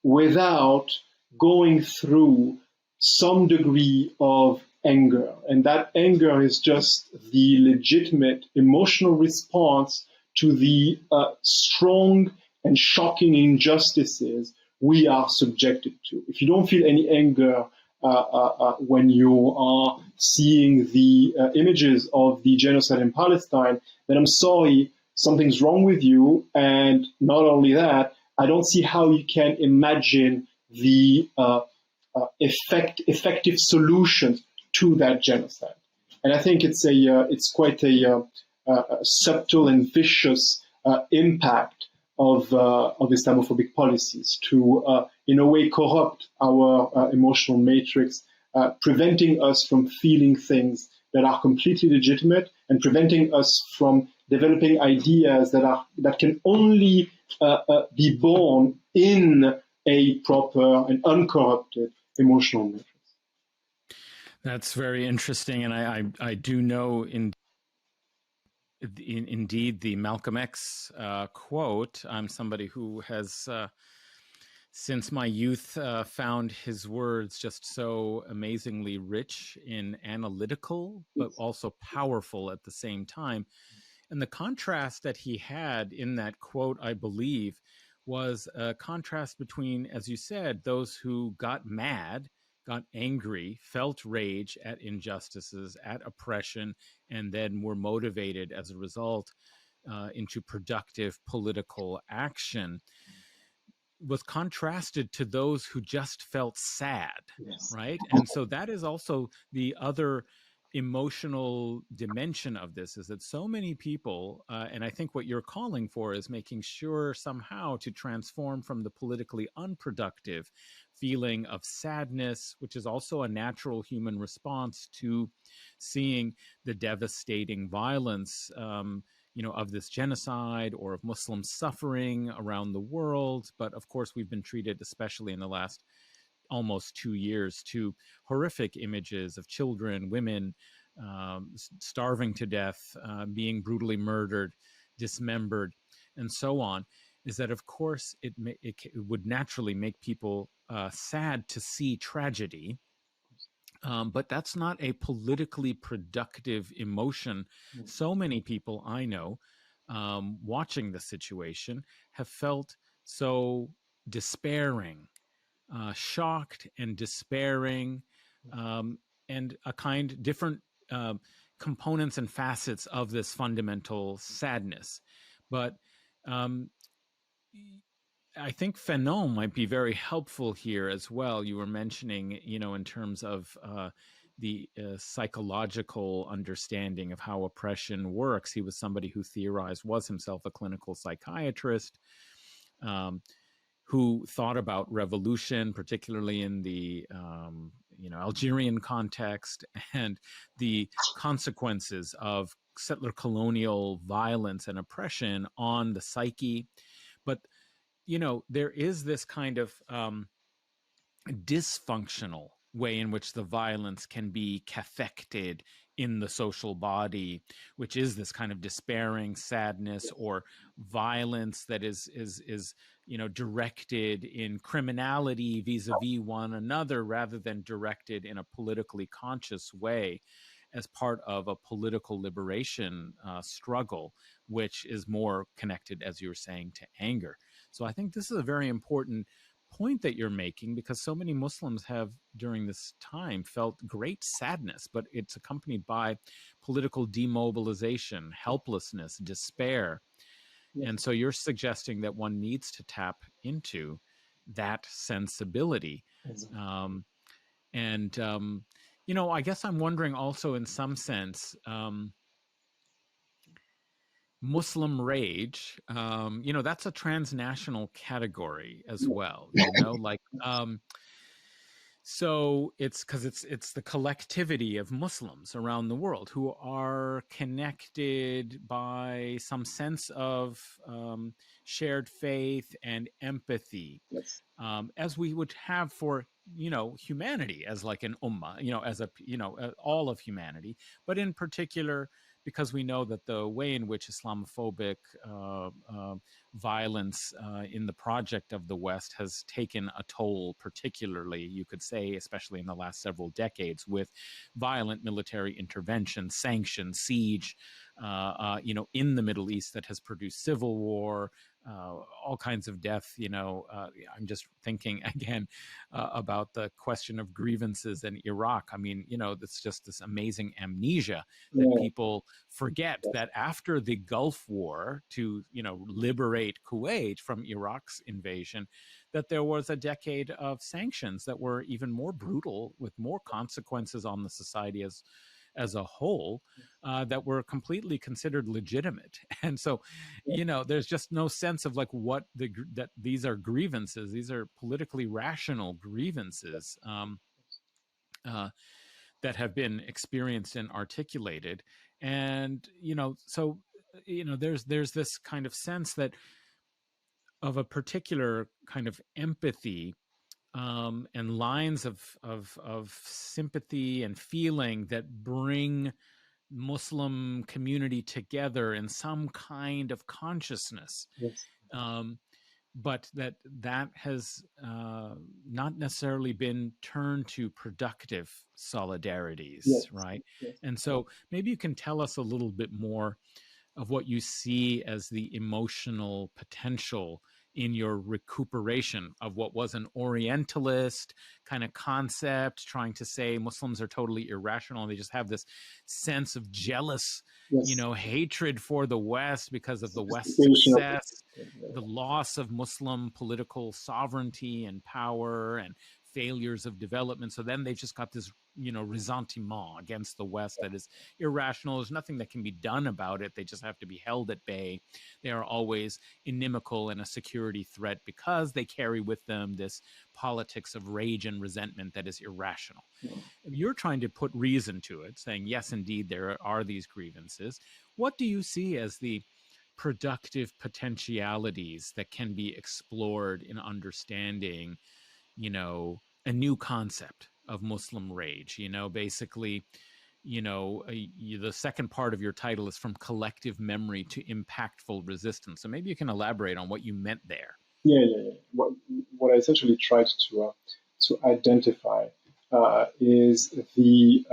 without going through some degree of anger. And that anger is just the legitimate emotional response to the strong and shocking injustices we are subjected to. If you don't feel any anger when you are seeing the images of the genocide in Palestine, then I'm sorry, something's wrong with you. And not only that, I don't see how you can imagine the effective solutions to that genocide. And I think it's quite a subtle and vicious impact of Islamophobic policies to, in a way, corrupt our emotional matrix, preventing us from feeling things that are completely legitimate and preventing us from developing ideas that can only be born in a proper and uncorrupted emotional matrix. That's very interesting, and I do know indeed the Malcolm X quote. I'm somebody who has since my youth found his words just so amazingly rich in analytical, but also powerful at the same time. And the contrast that he had in that quote, I believe, was a contrast between, as you said, those who got mad, got angry, felt rage at injustices, at oppression, and then were motivated as a result into productive political action, was contrasted to those who just felt sad, yes. Right? And so that is also the other emotional dimension of this, is that so many people, and I think what you're calling for is making sure somehow to transform from the politically unproductive feeling of sadness, which is also a natural human response to seeing the devastating violence of this genocide or of Muslim suffering around the world. But of course, we've been treated, especially in the last almost 2 years, to horrific images of children, women starving to death, being brutally murdered, dismembered, and so on, is that, of course, it would naturally make people sad to see tragedy. But that's not a politically productive emotion. So many people I know watching the situation have felt so despairing, shocked and despairing, and different components and facets of this fundamental sadness. But I think Fanon might be very helpful here as well. You were mentioning, in terms of the psychological understanding of how oppression works. He was somebody who theorized, was himself a clinical psychiatrist, who thought about revolution, particularly in the Algerian context, and the consequences of settler colonial violence and oppression on the psyche. But there is this kind of dysfunctional way in which the violence can be cathected in the social body, which is this kind of despairing sadness or violence that is directed in criminality vis-a-vis one another, rather than directed in a politically conscious way as part of a political liberation struggle, which is more connected, as you were saying, to anger. So I think this is a very important point that you're making, because so many Muslims have during this time felt great sadness, but it's accompanied by political demobilization, helplessness, despair. Yeah. And so you're suggesting that one needs to tap into that sensibility. Exactly. I guess I'm wondering also in some sense, Muslim rage, that's a transnational category as well, like, so it's because it's the collectivity of Muslims around the world who are connected by some sense of shared faith and empathy, Yes. as we would have for humanity as like an ummah, as a all of humanity, but in particular because we know that the way in which Islamophobic violence in the project of the West has taken a toll, particularly, you could say, especially in the last several decades, with violent military intervention, sanctions, siege, in the Middle East that has produced civil war, all kinds of death. I'm just thinking again about the question of grievances in Iraq. I mean, it's just this amazing amnesia that Yeah. people forget Yes. that after the Gulf War to, liberate Kuwait from Iraq's invasion, that there was a decade of sanctions that were even more brutal with more consequences on the society as a whole, that were completely considered legitimate. And so, there's just no sense of like that these are grievances. These are politically rational grievances that have been experienced and articulated. And, so, there's this kind of sense that of a particular kind of empathy, and lines of sympathy and feeling that bring Muslim community together in some kind of consciousness, Yes. but that has not necessarily been turned to productive solidarities, Yes. right? Yes. And so maybe you can tell us a little bit more of what you see as the emotional potential in your recuperation of what was an orientalist kind of concept, trying to say Muslims are totally irrational and they just have this sense of jealous, Yes. hatred for the West because of the West's Sophistication of success, the loss of Muslim political sovereignty and power, and failures of development. So then they've just got this, ressentiment against the West that is irrational. There's nothing that can be done about it. They just have to be held at bay. They are always inimical and a security threat because they carry with them this politics of rage and resentment that is irrational. You're trying to put reason to it, saying, yes, indeed, there are these grievances. What do you see as the productive potentialities that can be explored in understanding, a new concept of Muslim rage? Basically, the second part of your title is from collective memory to impactful resistance. So maybe you can elaborate on what you meant there. Yeah. What I essentially tried to identify is the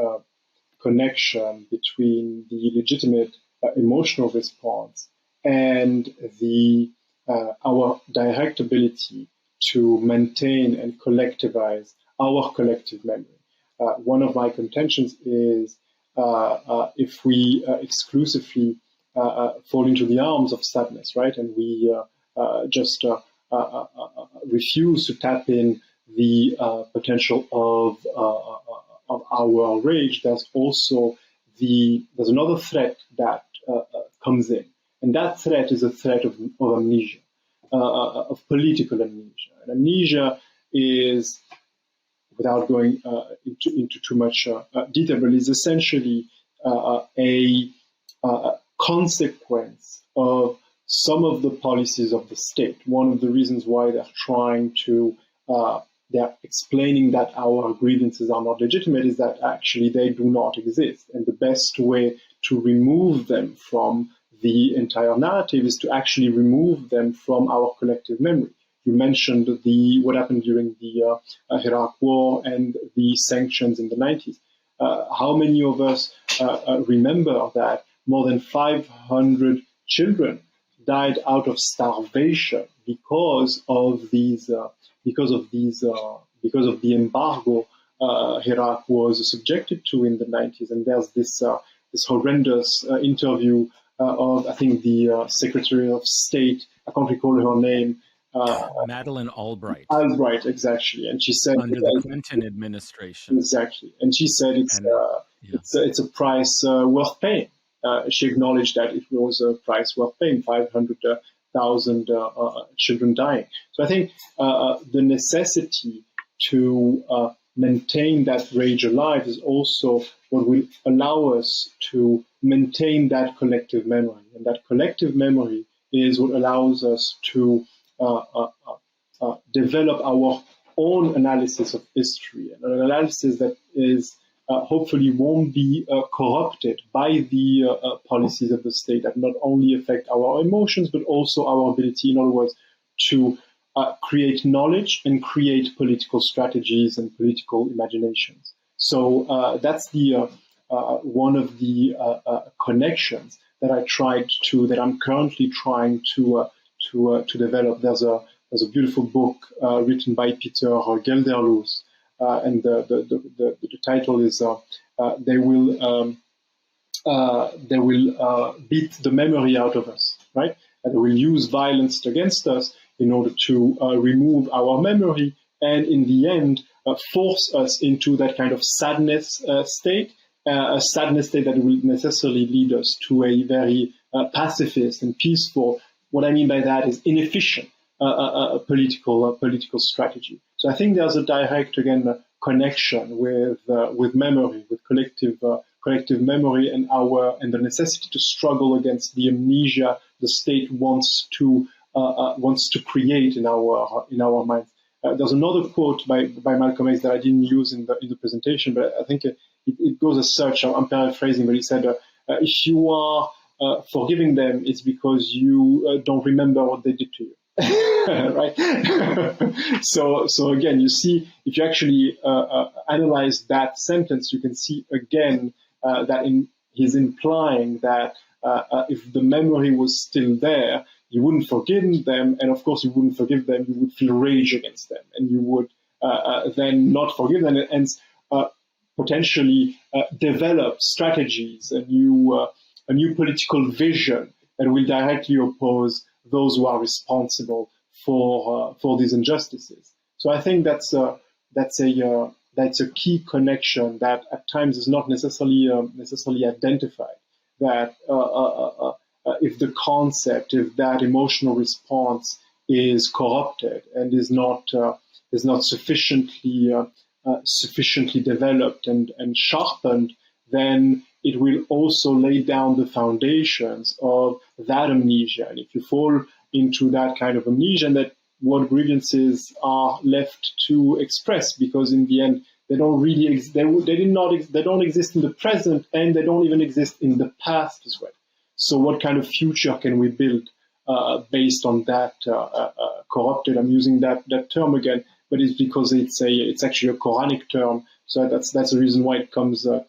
connection between the legitimate emotional response and the our direct ability to maintain and collectivize our collective memory. One of my contentions is if we exclusively fall into the arms of sadness, right, and we just refuse to tap in the potential of our rage, there's also there's another threat that comes in, and that threat is a threat of amnesia, of political amnesia. And amnesia is, without going into too much detail, but is essentially a consequence of some of the policies of the state. One of the reasons why they're trying to they're explaining that our grievances are not legitimate is that actually they do not exist. And the best way to remove them from the entire narrative is to actually remove them from our collective memory. You mentioned what happened during the Iraq War and the sanctions in the 90s. How many of us remember that more than 500 children died out of starvation because of the embargo Iraq was subjected to in the 90s. And there's this horrendous interview of, I think, the Secretary of State, I can't recall her name, Madeleine Albright. Albright, exactly. And she said under the Clinton administration. Exactly. And she said it's a price worth paying. She acknowledged that it was a price worth paying, 500,000 children dying. So I think the necessity to maintain that rage alive is also what will allow us to maintain that collective memory. And that collective memory is what allows us to develop our own analysis of history, and an analysis that is hopefully won't be corrupted by the policies of the state that not only affect our emotions but also our ability, in other words, to create knowledge and create political strategies and political imaginations. So that's the one of the connections that I'm currently trying to develop. There's a beautiful book written by Peter Gelderloos, and the title is "They Will Beat the Memory Out of Us," right? And they will use violence against us in order to remove our memory, and in the end, force us into that kind of sadness state, a sadness state that will necessarily lead us to a very pacifist and peaceful. What I mean by that is inefficient political strategy. So I think there's a direct, again, connection with memory, with collective memory, and the necessity to struggle against the amnesia the state wants to create in our minds. There's another quote by Malcolm X that I didn't use in the presentation, but I think it goes as such. I'm paraphrasing, but he said, "If you are forgiving them, it's because you don't remember what they did to you." Right. So again, you see, if you actually analyze that sentence, you can see again that he's implying that if the memory was still there, you wouldn't forgive them, and of course you wouldn't forgive them. You would feel rage against them, and you would then not forgive them, and potentially develop strategies, a new political vision that will directly oppose those who are responsible for these injustices. So I think that's a key connection that at times is not necessarily identified. That if if that emotional response is corrupted and is not sufficiently developed and sharpened, then it will also lay down the foundations of that amnesia. And if you fall into that kind of amnesia, that what grievances are left to express, because in the end they don't really they don't exist in the present, and they don't even exist in the past as well. So what kind of future can we build based on that corrupted? I'm using that term again, but it's because it's actually a Quranic term. So that's the reason why it comes to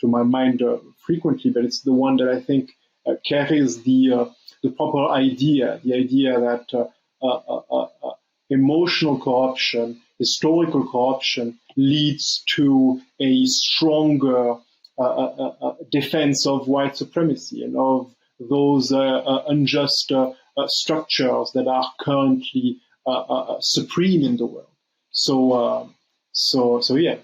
my mind frequently. But it's the one that I think carries the proper idea, the idea that emotional corruption, historical corruption, leads to a stronger defense of white supremacy and of those unjust structures that are currently supreme in the world. So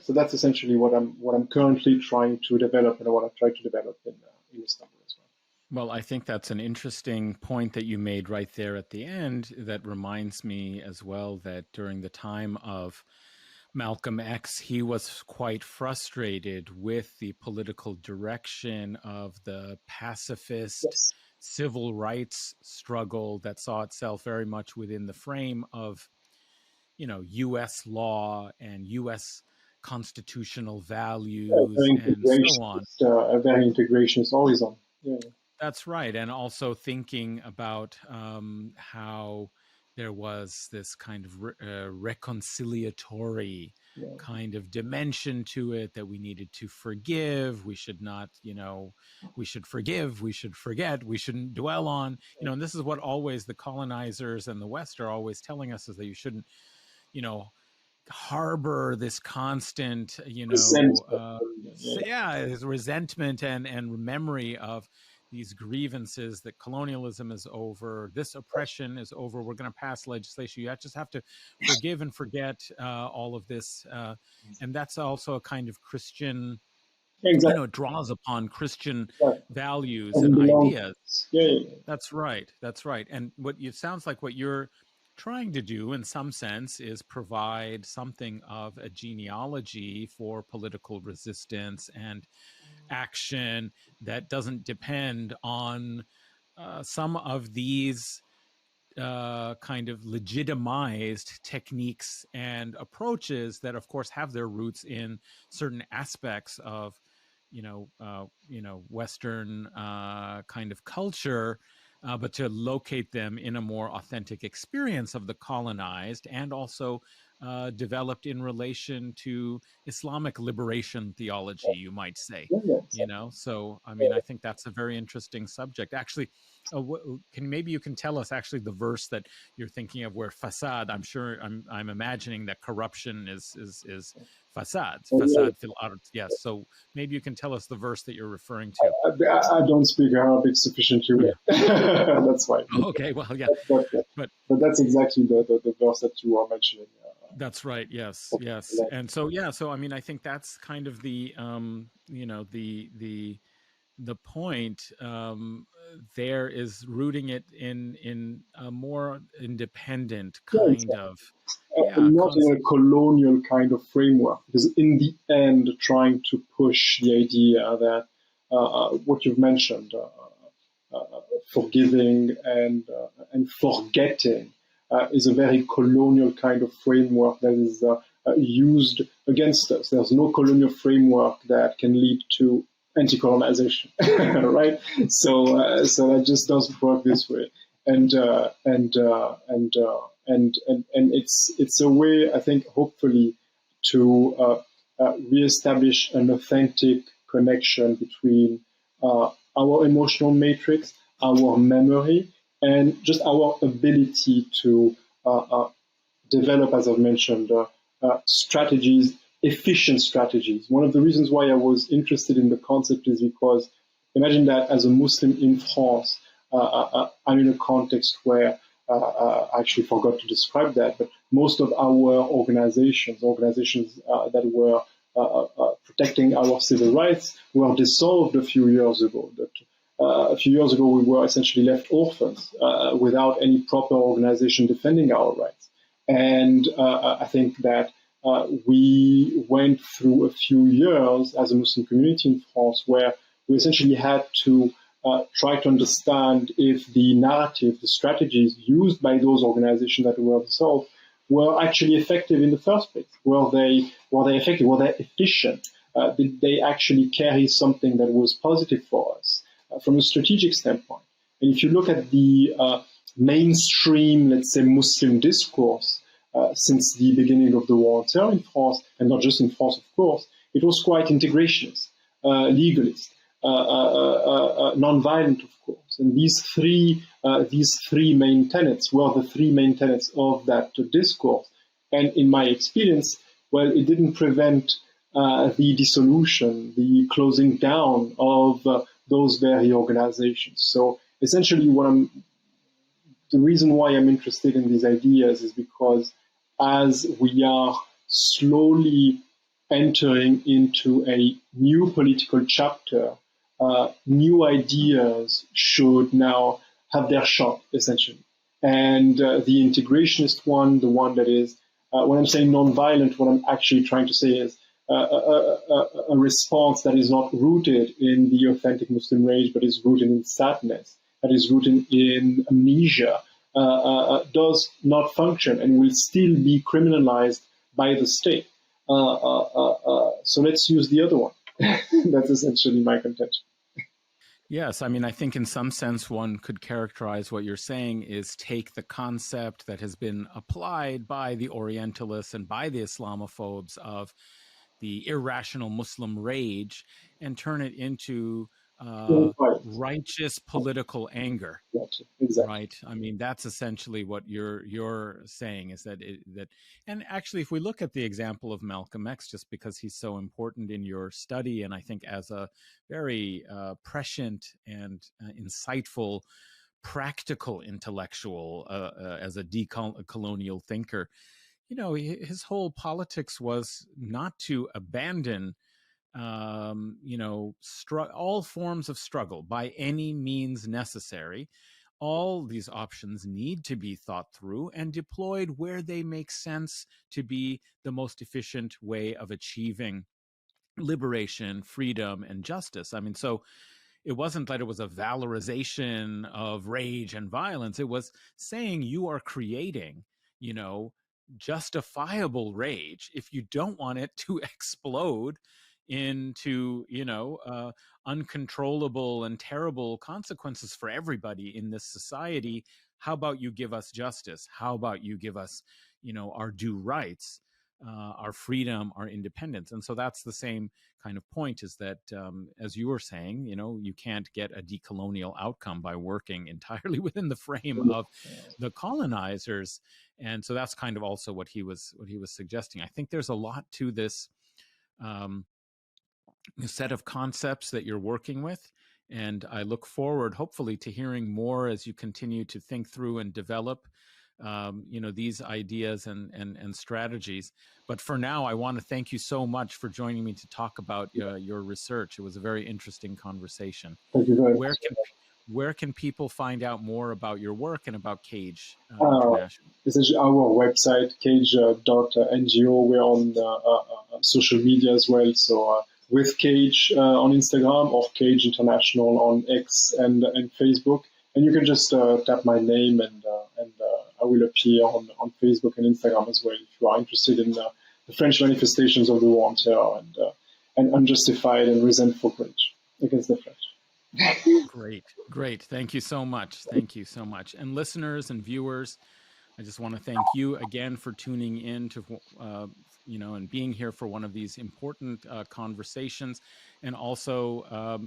that's essentially what I'm currently trying to develop, and what I've tried to develop in Istanbul as well. Well, I think that's an interesting point that you made right there at the end. That reminds me as well that during the time of Malcolm X, he was quite frustrated with the political direction of the pacifist civil rights struggle that saw itself very much within the frame of, U.S. law and U.S. constitutional values and so on. Very integration is always on. Yeah. That's right. And also thinking about how there was this kind of reconciliatory kind of dimension to it, that we needed to forgive. We should not, we should forgive, we should forget, we shouldn't dwell on, and this is what always the colonizers and the West are always telling us, is that you shouldn't, harbor this constant, resentment and memory of these grievances that colonialism is over, this oppression is over, we're going to pass legislation. You just have to forgive and forget all of this. And that's also a kind of Christian, Exactly. it draws upon Christian Right. values And and belong. ideas. Yeah. That's right. That's right. And what it sounds like what you're trying to do in some sense is provide something of a genealogy for political resistance and action that doesn't depend on some of these kind of legitimized techniques and approaches that, of course, have their roots in certain aspects of, Western kind of culture, but to locate them in a more authentic experience of the colonized, and also developed in relation to Islamic liberation theology, you might say. So I mean, I think that's a very interesting subject. Actually, maybe you can tell us actually the verse that you're thinking of, where fasad. I'm sure I'm imagining that corruption is fasad fil ard. Yes. So maybe you can tell us the verse that you're referring to. I don't speak Arabic sufficiently well. That's why. Okay. Well, yeah. But that's exactly the verse that you are mentioning. That's right. Yes. Yes. And so, so I mean, I think that's kind of the the point there is rooting it in a more independent kind of not concept. in a colonial kind of framework, because in the end, trying to push the idea that what you've mentioned, forgiving and forgetting, is a very colonial kind of framework that is used against us. There's no colonial framework that can lead to anti-colonization, right? So that just doesn't work this way. And it's a way, I think, hopefully, to reestablish an authentic connection between our emotional matrix, our memory, and just our ability to develop, as I've mentioned, strategies, efficient strategies. One of the reasons why I was interested in the concept is because imagine that as a Muslim in France, I'm in a context where I actually forgot to describe that, but most of our organizations that were protecting our civil rights were dissolved a few years ago. A few years ago, we were essentially left orphans without any proper organization defending our rights. And I think that we went through a few years as a Muslim community in France where we essentially had to try to understand if the narrative, the strategies used by those organizations that were dissolved were actually effective in the first place. Were they effective? Were they efficient? Did they actually carry something that was positive for us from a strategic standpoint? And if you look at the mainstream, let's say, Muslim discourse since the beginning of the war on terror in France, and not just in France, of course, it was quite integrationist, legalist, non-violent, of course. And these three main tenets were the three main tenets of that discourse. And in my experience, well, it didn't prevent the dissolution, the closing down of those very organizations. So essentially, the reason why I'm interested in these ideas is because as we are slowly entering into a new political chapter, new ideas should now have their shot, essentially. And the integrationist one, the one that is, when I'm saying non-violent, what I'm actually trying to say is a response that is not rooted in the authentic Muslim rage, but is rooted in sadness, that is rooted in amnesia, does not function and will still be criminalized by the state. So let's use the other one. That's essentially my contention. Yes, I mean, I think in some sense one could characterize what you're saying is take the concept that has been applied by the Orientalists and by the Islamophobes of the irrational Muslim rage and turn it into Right. righteous political anger. Exactly. Right. I mean, that's essentially what you're saying, is that and actually, if we look at the example of Malcolm X, just because he's so important in your study, and I think as a very prescient and insightful, practical intellectual, as a decolonial thinker, his whole politics was not to abandon all forms of struggle by any means necessary. All these options need to be thought through and deployed where they make sense to be the most efficient way of achieving liberation, freedom, and justice. I mean, so it wasn't that it was a valorization of rage and violence. It was saying you are creating, justifiable rage if you don't want it to explode into uncontrollable and terrible consequences for everybody in this society. How about you give us justice? How about you give us our due rights, our freedom, our independence? And so that's the same kind of point, is that as you were saying, you can't get a decolonial outcome by working entirely within the frame of the colonizers. And so that's kind of also what he was suggesting. I think there's a lot to this set of concepts that you're working with, and I look forward, hopefully, to hearing more as you continue to think through and develop these ideas and strategies. But for now, I want to thank you so much for joining me to talk about your research. It was a very interesting conversation. Thank you very much. Where can people find out more about your work and about CAGE International? Essentially, our website, cage.ngo. We're on social media as well. So with Cage on Instagram, or Cage International on X and Facebook. And you can just tap my name, and I will appear on Facebook and Instagram as well if you are interested in the French manifestations of the war on terror and unjustified and resentful rage against the French. Great. Thank you so much. And listeners and viewers, I just want to thank you again for tuning in to, and being here for one of these important conversations, and also,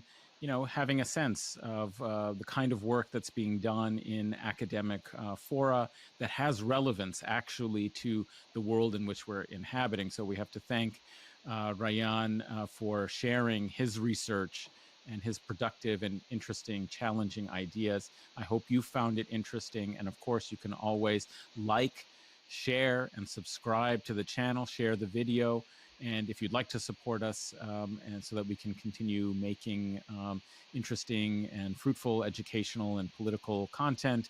having a sense of the kind of work that's being done in academic fora that has relevance actually to the world in which we're inhabiting. So we have to thank Rayan for sharing his research and his productive and interesting, challenging ideas. I hope you found it interesting. And of course, you can always like, share, and subscribe to the channel, share the video. And if you'd like to support us, and so that we can continue making interesting and fruitful educational and political content,